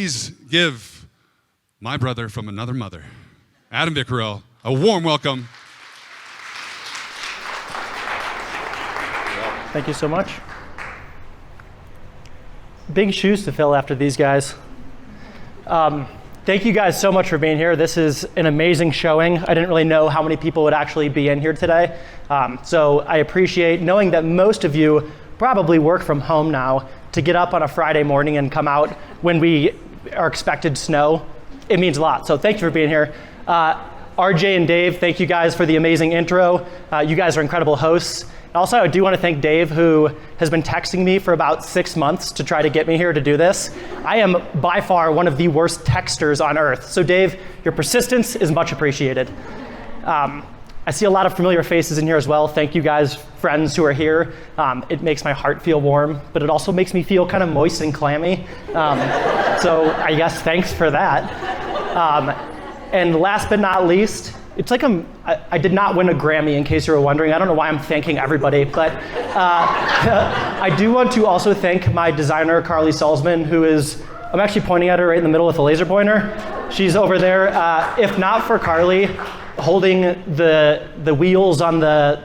please give my brother from another mother, Adam Vicarel, a warm welcome. Thank you so much. Big shoes to fill after these guys. Thank you guys so much for being here. This is an amazing showing. I didn't really know how many people would actually be in here today. So I appreciate knowing that most of you probably work from home now. To get up on a Friday morning and come out when we are expected snow, it means a lot. So thank you for being here. RJ and Dave, thank you guys for the amazing intro. You guys are incredible hosts. Also, I do want to thank Dave, who has been texting me for about 6 months to try to get me here to do this. I am by far one of the worst texters on earth. So Dave, your persistence is much appreciated. I see a lot of familiar faces in here as well. Thank you guys, friends who are here. It makes my heart feel warm, but it also makes me feel kind of moist and clammy. So I guess thanks for that. And last but not least, it's like I did not win a Grammy, in case you were wondering. I don't know why I'm thanking everybody, but I do want to also thank my designer, Carly Salzman, who is, I'm actually pointing at her right in the middle with a laser pointer. She's over there. If not for Carly holding the wheels on the,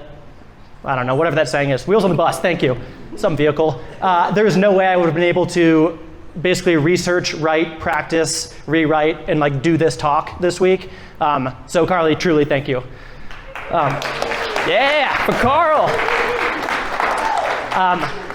I don't know, whatever that saying is, wheels on the bus, thank you, some vehicle, there's no way I would have been able to basically research, write, practice, rewrite, and like do this talk this week. So Carly, truly thank you. Yeah, for Carl.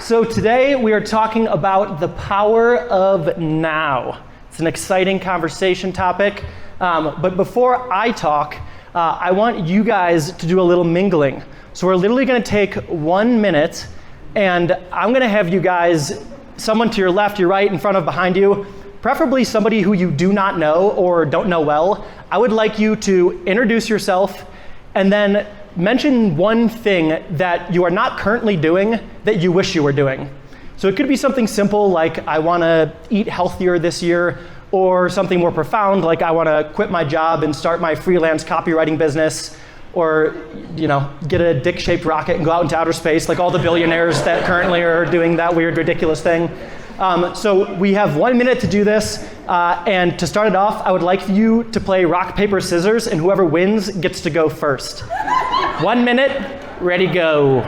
So today we are talking about the power of now. It's an exciting conversation topic, but before I talk, I want you guys to do a little mingling. So we're literally gonna take 1 minute, and I'm gonna have you guys, someone to your left, your right, in front of, behind you, preferably somebody who you do not know or don't know well. I would like you to introduce yourself and then mention one thing that you are not currently doing that you wish you were doing. So it could be something simple like, I wanna eat healthier this year, or something more profound like, I wanna quit my job and start my freelance copywriting business, or get a dick-shaped rocket and go out into outer space like all the billionaires that currently are doing that weird, ridiculous thing. So we have 1 minute to do this, and to start it off, I would like you to play rock, paper, scissors, and whoever wins gets to go first. 1 minute, ready, go.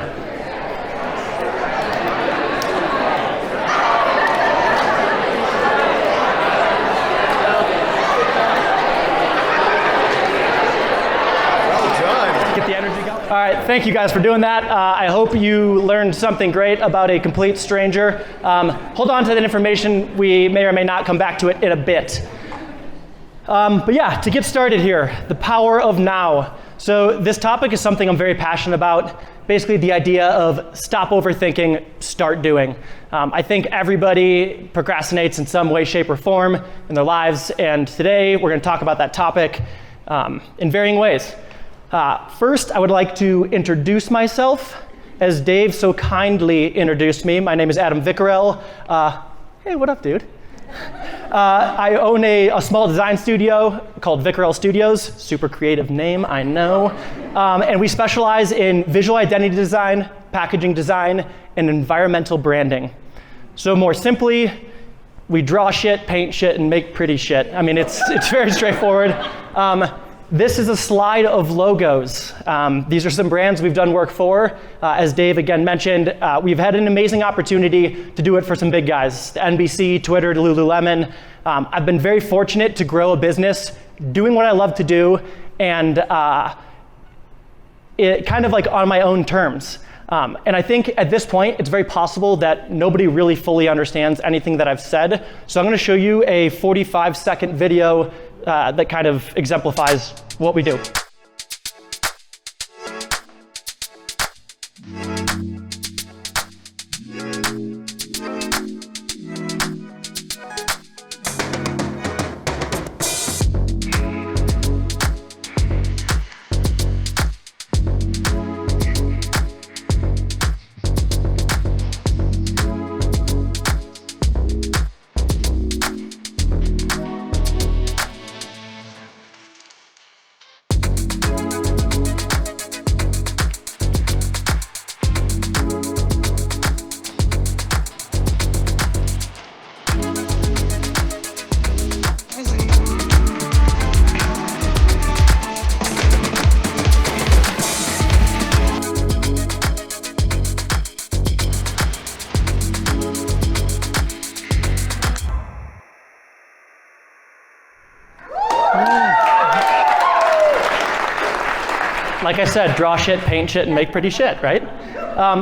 All right, thank you guys for doing that. I hope you learned something great about a complete stranger. Hold on to that information. We may or may not come back to it in a bit. But yeah, to get started here, the power of now. So this topic is something I'm very passionate about. Basically the idea of stop overthinking, start doing. I think everybody procrastinates in some way, shape, or form in their lives, and today we're gonna talk about that topic in varying ways. First, I would like to introduce myself. As Dave so kindly introduced me, my name is Adam Vicarel. Hey, what up, dude? I own a small design studio called Vicarel Studios. Super creative name, I know. And we specialize in visual identity design, packaging design, and environmental branding. So more simply, we draw shit, paint shit, and make pretty shit. I mean, it's very straightforward. This is a slide of logos. These are some brands we've done work for. As Dave again mentioned, we've had an amazing opportunity to do it for some big guys, the NBC, Twitter, Lululemon. I've been very fortunate to grow a business doing what I love to do, and it kind of like on my own terms. And I think at this point, it's very possible that nobody really fully understands anything that I've said. So I'm gonna show you a 45-second video that kind of exemplifies what we do. Like I said, draw shit, paint shit, and make pretty shit, right?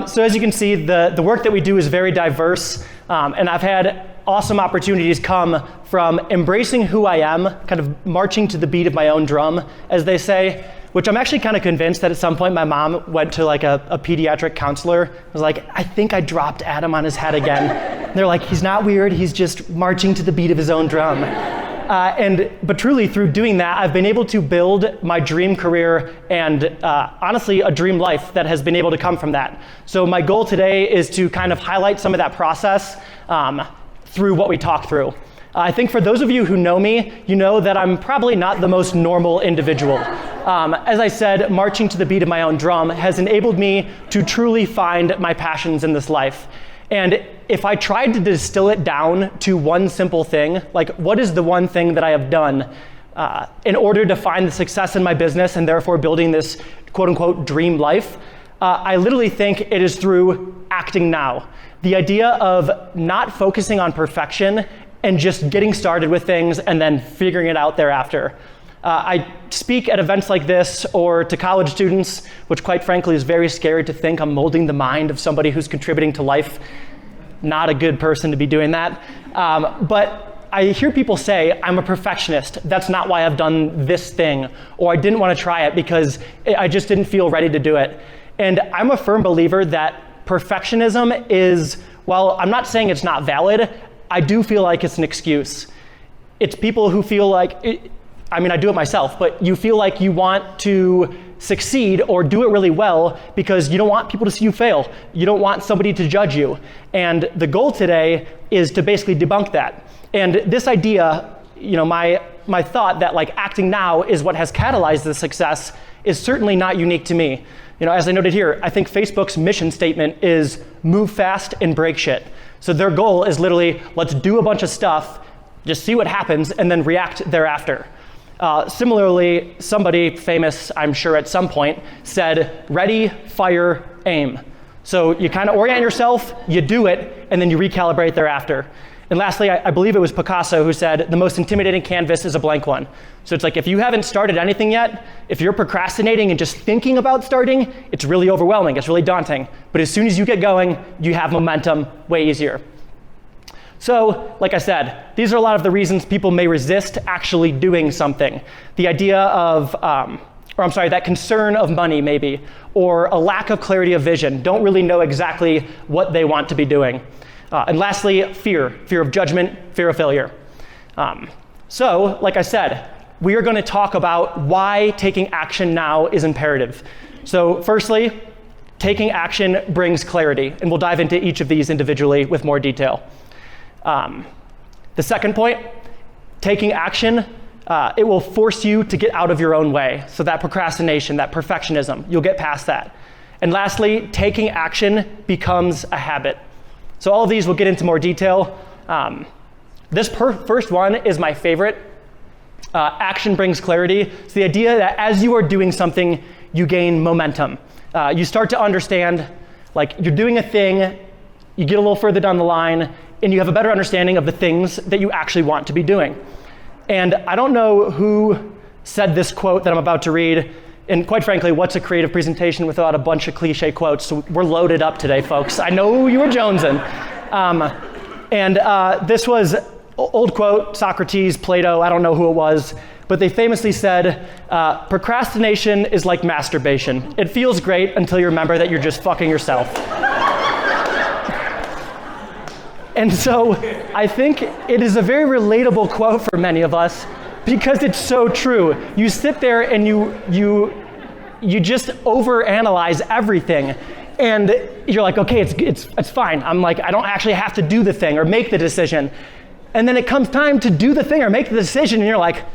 So as you can see, the work that we do is very diverse, and I've had awesome opportunities come from embracing who I am, kind of marching to the beat of my own drum, as they say, which I'm actually kind of convinced that at some point my mom went to like a pediatric counselor, was like, I think I dropped Adam on his head again. And they're like, he's not weird, he's just marching to the beat of his own drum. But truly, through doing that, I've been able to build my dream career and honestly, a dream life that has been able to come from that. So my goal today is to kind of highlight some of that process through what we talk through. I think for those of you who know me, you know that I'm probably not the most normal individual. As I said, marching to the beat of my own drum has enabled me to truly find my passions in this life. And if I tried to distill it down to one simple thing, like what is the one thing that I have done in order to find the success in my business and therefore building this quote unquote dream life, I literally think it is through acting now. The idea of not focusing on perfection and just getting started with things and then figuring it out thereafter. I speak at events like this or to college students, which quite frankly is very scary to think I'm molding the mind of somebody who's contributing to life. Not a good person to be doing that. But I hear people say, I'm a perfectionist. That's not why I've done this thing. Or I didn't want to try it because I just didn't feel ready to do it. And I'm a firm believer that perfectionism is, well, I'm not saying it's not valid. I do feel like it's an excuse. It's people who feel like, I do it myself, but you feel like you want to succeed or do it really well because you don't want people to see you fail. You don't want somebody to judge you. And the goal today is to basically debunk that. And this idea, my thought that like acting now is what has catalyzed the success is certainly not unique to me. As I noted here, I think Facebook's mission statement is move fast and break shit. So their goal is literally, let's do a bunch of stuff, just see what happens, and then react thereafter. Similarly, somebody famous, I'm sure at some point, said, ready, fire, aim. So you kind of orient yourself, you do it, and then you recalibrate thereafter. And lastly, I believe it was Picasso who said, the most intimidating canvas is a blank one. So it's like, if you haven't started anything yet, if you're procrastinating and just thinking about starting, it's really overwhelming, it's really daunting. But as soon as you get going, you have momentum way easier. So, like I said, these are a lot of the reasons people may resist actually doing something. The idea of, that concern of money maybe, or a lack of clarity of vision, don't really know exactly what they want to be doing. And lastly, fear of judgment, fear of failure. So, like I said, we are going to talk about why taking action now is imperative. So firstly, taking action brings clarity, and we'll dive into each of these individually with more detail. The second point, taking action, it will force you to get out of your own way. So that procrastination, that perfectionism, you'll get past that. And lastly, taking action becomes a habit. So all of these we'll get into more detail. This first one is my favorite. Action brings clarity. It's the idea that as you are doing something, you gain momentum. You start to understand, like you're doing a thing, you get a little further down the line, and you have a better understanding of the things that you actually want to be doing. And I don't know who said this quote that I'm about to read, and quite frankly, what's a creative presentation without a bunch of cliche quotes? So we're loaded up today, folks. I know you were jonesing. This was old quote, Socrates, Plato, I don't know who it was, but they famously said, procrastination is like masturbation. It feels great until you remember that you're just fucking yourself. And so I think it is a very relatable quote for many of us because it's so true. You sit there and you just overanalyze everything. And you're like, okay, it's fine. I'm like, I don't actually have to do the thing or make the decision. And then it comes time to do the thing or make the decision and you're like,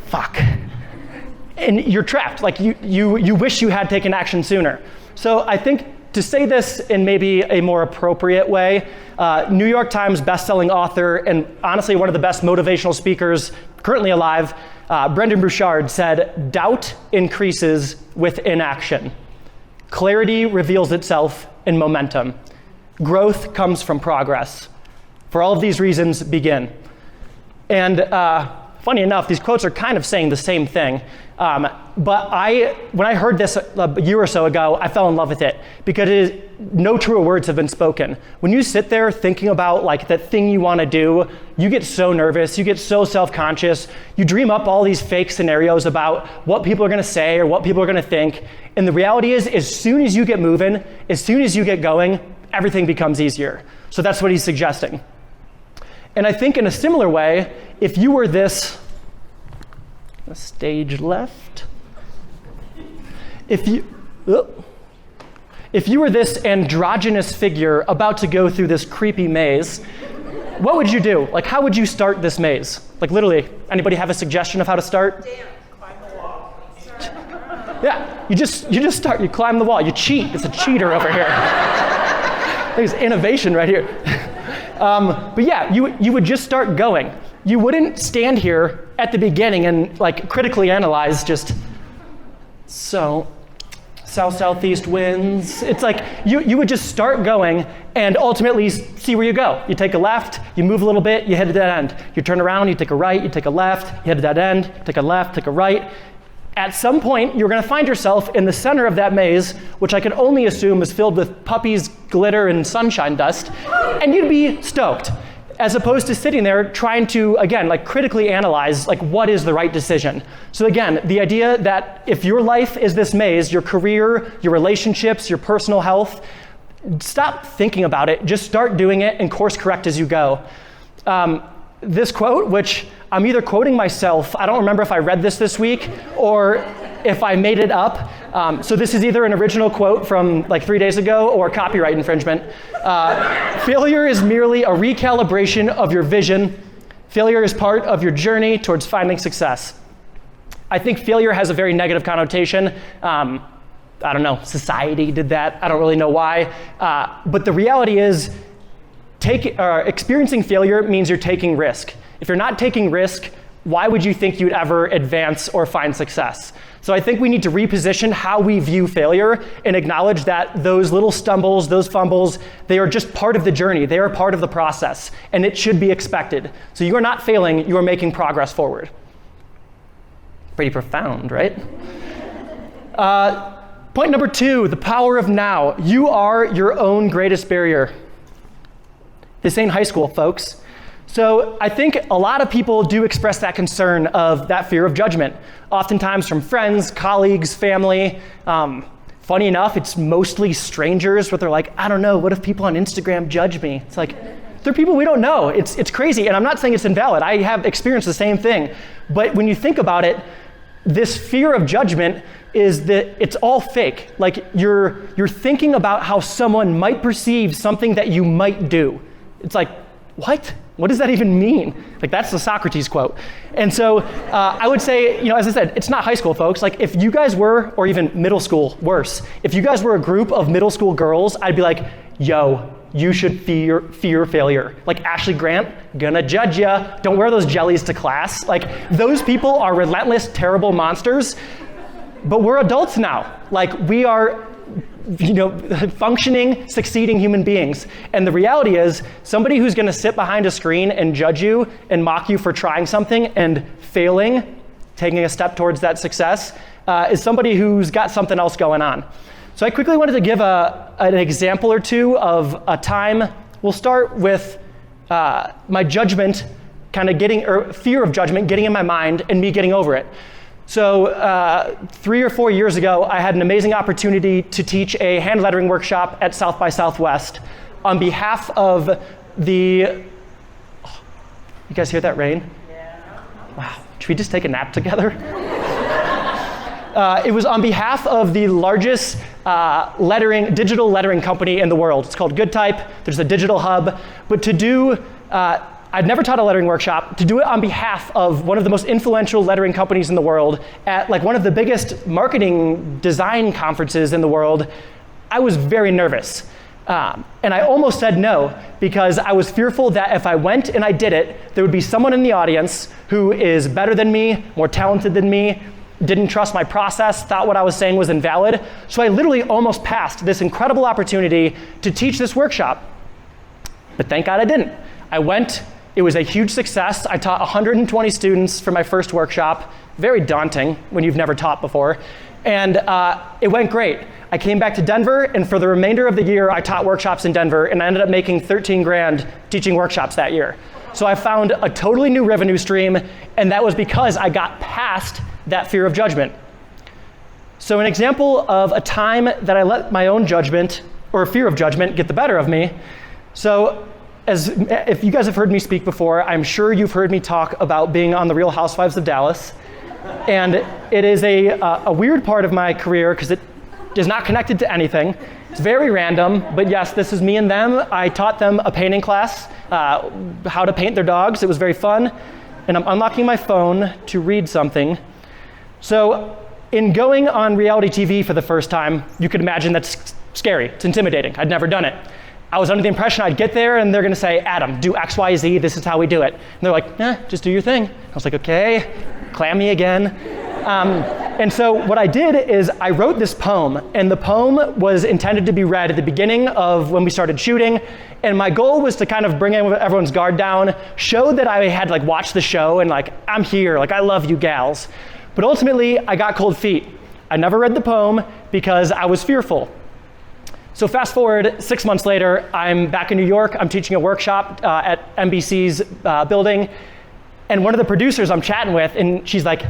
fuck. And you're trapped. Like you wish you had taken action sooner. So I think to say this in maybe a more appropriate way, New York Times bestselling author and honestly one of the best motivational speakers currently alive, Brendon Burchard said, doubt increases with inaction. Clarity reveals itself in momentum. Growth comes from progress. For all of these reasons, begin. And funny enough, these quotes are kind of saying the same thing. But when I heard this a year or so ago, I fell in love with it because no truer words have been spoken. When you sit there thinking about like that thing you want to do, you get so nervous, you get so self-conscious, you dream up all these fake scenarios about what people are going to say or what people are going to think. And the reality is, as soon as you get moving, as soon as you get going, everything becomes easier. So that's what he's suggesting. And I think in a similar way, if you were this, stage left, if you were this androgynous figure about to go through this creepy maze, what would you do? Like, how would you start this maze? Like, literally, anybody have a suggestion of how to start? Damn, climb the wall. Yeah, you just start, you climb the wall, you cheat. It's a cheater over here. There's innovation right here. But yeah, you would just start going. You wouldn't stand here at the beginning and like critically analyze just, so, south-southeast winds. It's like you would just start going and ultimately see where you go. You take a left, you move a little bit, you head to that end. You turn around, you take a right, you take a left, you head to that end, take a left, take a right. At some point, you're going to find yourself in the center of that maze, which I can only assume is filled with puppies, glitter, and sunshine dust, and you'd be stoked, as opposed to sitting there trying to, again, like critically analyze, like what is the right decision. So again, the idea that if your life is this maze, your career, your relationships, your personal health, stop thinking about it, just start doing it and course correct as you go. This quote, which I'm either quoting myself, I don't remember if I read this week, or if I made it up. So this is either an original quote from like 3 days ago or copyright infringement. Failure is merely a recalibration of your vision. Failure is part of your journey towards finding success. I think failure has a very negative connotation. I don't know, society did that. I don't really know why. But the reality is, experiencing failure means you're taking risk. If you're not taking risk, why would you think you'd ever advance or find success? So I think we need to reposition how we view failure and acknowledge that those little stumbles, those fumbles, they are just part of the journey. They are part of the process, and it should be expected. So you are not failing, you are making progress forward. Pretty profound, right? Point number 2, the power of now. You are your own greatest barrier. This ain't high school, folks. So I think a lot of people do express that concern of that fear of judgment, oftentimes from friends, colleagues, family. Funny enough, it's mostly strangers, but they're like, I don't know, what if people on Instagram judge me? It's like, they're people we don't know. It's crazy, and I'm not saying it's invalid. I have experienced the same thing. But when you think about it, this fear of judgment is that it's all fake. Like you're thinking about how someone might perceive something that you might do. It's like, what? What does that even mean? Like, that's the Socrates quote. And so I would say, as I said, it's not high school, folks. Like, if you guys were, or even middle school, worse, if you guys were a group of middle school girls, I'd be like, yo, you should fear failure. Like, Ashley Grant, gonna judge ya. Don't wear those jellies to class. Like, those people are relentless, terrible monsters. But we're adults now. Like, we are functioning, succeeding human beings. And the reality is, somebody who's going to sit behind a screen and judge you and mock you for trying something and failing, taking a step towards that success, is somebody who's got something else going on. So I quickly wanted to give an example or two of a time. We'll start with my judgment, fear of judgment getting in my mind and me getting over it. So 3 or 4 years ago, I had an amazing opportunity to teach a hand lettering workshop at South by Southwest on behalf of you guys hear that rain? Yeah. Wow, should we just take a nap together? It was on behalf of the largest digital lettering company in the world. It's called GoodType. There's a digital hub. But to do I'd never taught a lettering workshop. To do it on behalf of one of the most influential lettering companies in the world at like one of the biggest marketing design conferences in the world, I was very nervous. And I almost said no because I was fearful that if I went and I did it, there would be someone in the audience who is better than me, more talented than me, didn't trust my process, thought what I was saying was invalid. So I literally almost passed this incredible opportunity to teach this workshop. But thank God I didn't. I went It was a huge success. I taught 120 students for my first workshop. Very daunting when you've never taught before. And it went great. I came back to Denver, and for the remainder of the year, I taught workshops in Denver, and I ended up making 13 grand teaching workshops that year. So I found a totally new revenue stream, and that was because I got past that fear of judgment. So an example of a time that I let my own judgment, or fear of judgment, get the better of me. So if you guys have heard me speak before, I'm sure you've heard me talk about being on The Real Housewives of Dallas. And it is a weird part of my career because it is not connected to anything. It's very random, but yes, this is me and them. I taught them a painting class, how to paint their dogs. It was very fun. And I'm unlocking my phone to read something. So in going on reality TV for the first time, you could imagine that's scary. It's intimidating. I'd never done it. I was under the impression I'd get there and they're gonna say, Adam, do X, Y, Z, this is how we do it. And they're like, just do your thing. I was like, okay, clammy again. And so what I did is I wrote this poem, and the poem was intended to be read at the beginning of when we started shooting, and my goal was to kind of bring everyone's guard down, show that I had watched the show and I'm here, I love you gals. But ultimately, I got cold feet. I never read the poem because I was fearful. So fast forward 6 months later, I'm back in New York. I'm teaching a workshop at NBC's building. And one of the producers I'm chatting with, and she's like,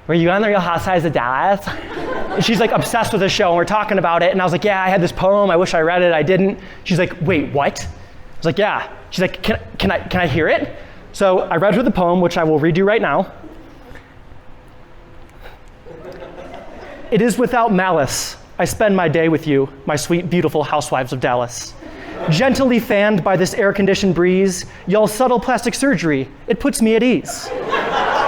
were you on The Real Housewives of Dallas? And she's obsessed with the show, and we're talking about it. And I was like, yeah, I had this poem. I wish I read it. I didn't. She's like, wait, what? I was like, yeah. She's like, can I hear it? So I read her the poem, which I will read you right now. It is without malice I spend my day with you, my sweet, beautiful housewives of Dallas. Gently fanned by this air-conditioned breeze, y'all's subtle plastic surgery, it puts me at ease.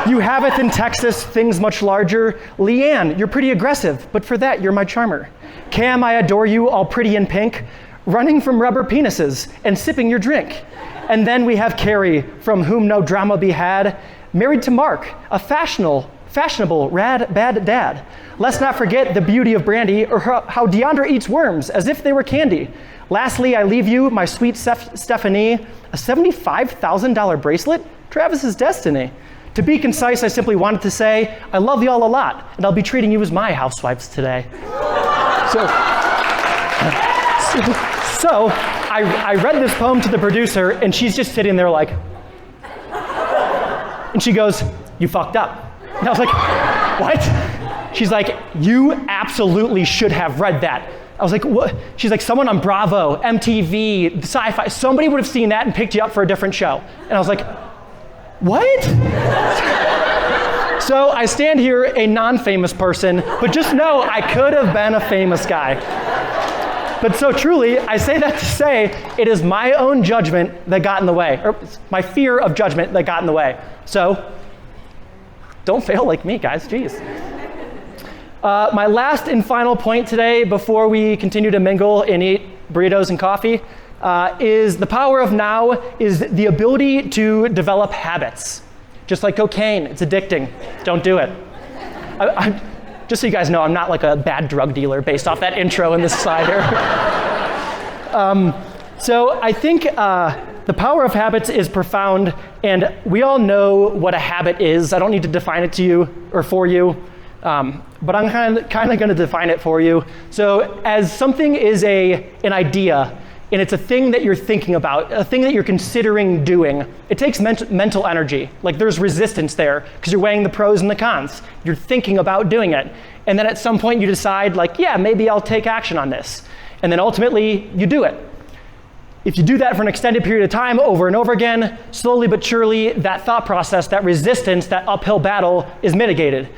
You haveth in Texas things much larger. Leanne, you're pretty aggressive, but for that, you're my charmer. Cam, I adore you, all pretty in pink, running from rubber penises and sipping your drink. And then we have Carrie, from whom no drama be had, married to Mark, a fashionable, bad dad. Let's not forget the beauty of Brandy, or how Deandra eats worms as if they were candy. Lastly, I leave you, my sweet Stephanie, a $75,000 bracelet, Travis's destiny. To be concise, I simply wanted to say, I love y'all a lot, and I'll be treating you as my housewives today. So I read this poem to the producer, and she's just sitting there and she goes, you fucked up. And I was like, what? She's like, you absolutely should have read that. I was like, what? She's like, someone on Bravo, MTV, Sci-Fi, somebody would have seen that and picked you up for a different show. And I was like, what? So I stand here, a non-famous person, but just know I could have been a famous guy. But so truly, I say that to say, it is my own judgment that got in the way, or my fear of judgment that got in the way. So don't fail like me, guys, geez. My last and final point today, before we continue to mingle and eat burritos and coffee, is the power of now is the ability to develop habits. Just like cocaine, it's addicting. Don't do it. Just so you guys know, I'm not a bad drug dealer based off that intro in this slide here. So I think the power of habits is profound, and we all know what a habit is. I don't need to define it to you or for you. But I'm kind of going to define it for you. So as something is an idea, and it's a thing that you're thinking about, a thing that you're considering doing, it takes mental energy. There's resistance there, because you're weighing the pros and the cons. You're thinking about doing it. And then at some point you decide, yeah, maybe I'll take action on this. And then ultimately you do it. If you do that for an extended period of time over and over again, slowly but surely that thought process, that resistance, that uphill battle is mitigated.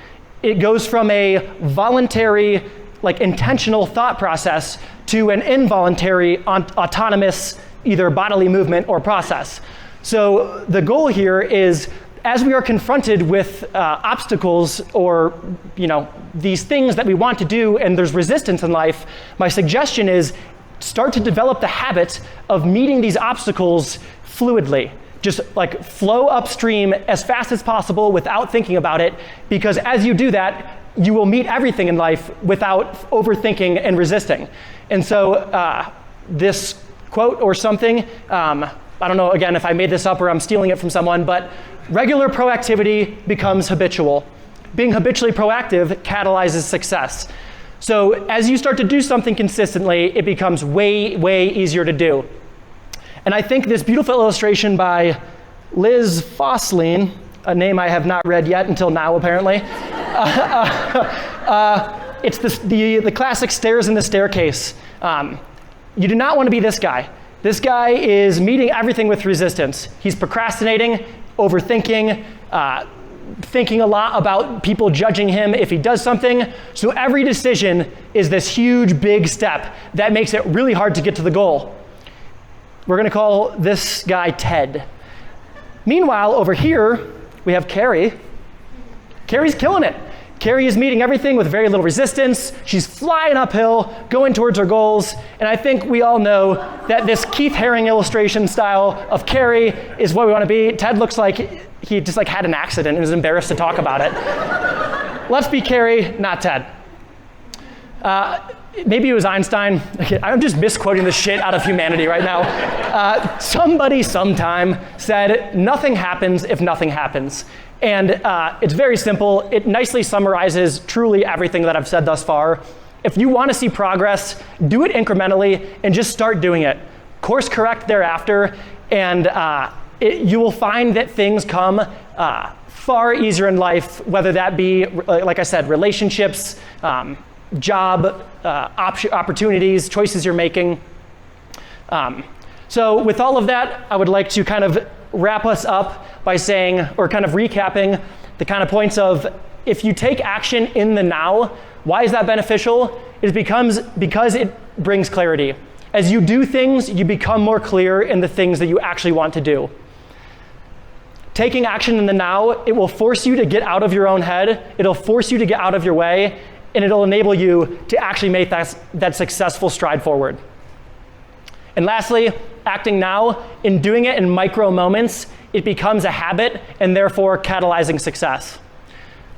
It goes from a voluntary, intentional thought process to an involuntary, autonomous, either bodily movement or process. So the goal here is, as we are confronted with obstacles or these things that we want to do and there's resistance in life, my suggestion is start to develop the habit of meeting these obstacles fluidly. Just flow upstream as fast as possible without thinking about it, because as you do that, you will meet everything in life without overthinking and resisting. And so this quote or something I don't know, again, if I made this up or I'm stealing it from someone, but regular proactivity becomes habitual. Being habitually proactive catalyzes success. So as you start to do something consistently, it becomes way, way easier to do. And I think this beautiful illustration by Liz Fosslien, a name I have not read yet until now, apparently. It's the classic stairs in the staircase. You do not want to be this guy. This guy is meeting everything with resistance. He's procrastinating, overthinking, thinking a lot about people judging him if he does something. So every decision is this huge, big step that makes it really hard to get to the goal. We're going to call this guy Ted. Meanwhile, over here, we have Carrie. Carrie's killing it. Carrie is meeting everything with very little resistance. She's flying uphill, going towards her goals. And I think we all know that this Keith Haring illustration style of Carrie is what we want to be. Ted looks like he just had an accident and is embarrassed to talk about it. Let's be Carrie, not Ted. Maybe it was Einstein. Okay, I'm just misquoting the shit out of humanity right now. Somebody sometime said, nothing happens if nothing happens. And it's very simple. It nicely summarizes truly everything that I've said thus far. If you want to see progress, do it incrementally and just start doing it. Course correct thereafter, and you will find that things come far easier in life, whether that be, like I said, relationships, job opportunities, choices you're making. So with all of that, I would like to kind of wrap us up by saying, or kind of recapping the kind of points of, if you take action in the now, why is that beneficial? It becomes because it brings clarity. As you do things, you become more clear in the things that you actually want to do. Taking action in the now, it will force you to get out of your own head, it'll force you to get out of your way, and it'll enable you to actually make that successful stride forward. And lastly, acting now, in doing it in micro moments, it becomes a habit and therefore catalyzing success.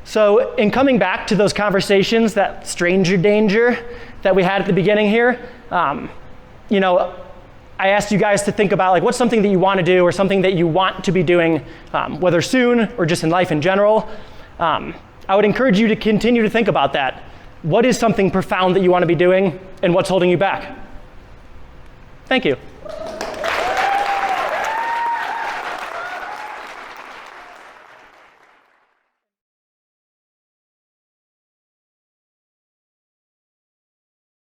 So in coming back to those conversations, that stranger danger that we had at the beginning here, I asked you guys to think about what's something that you want to do or something that you want to be doing, whether soon or just in life in general. I would encourage you to continue to think about that. What is something profound that you want to be doing, and what's holding you back? Thank you.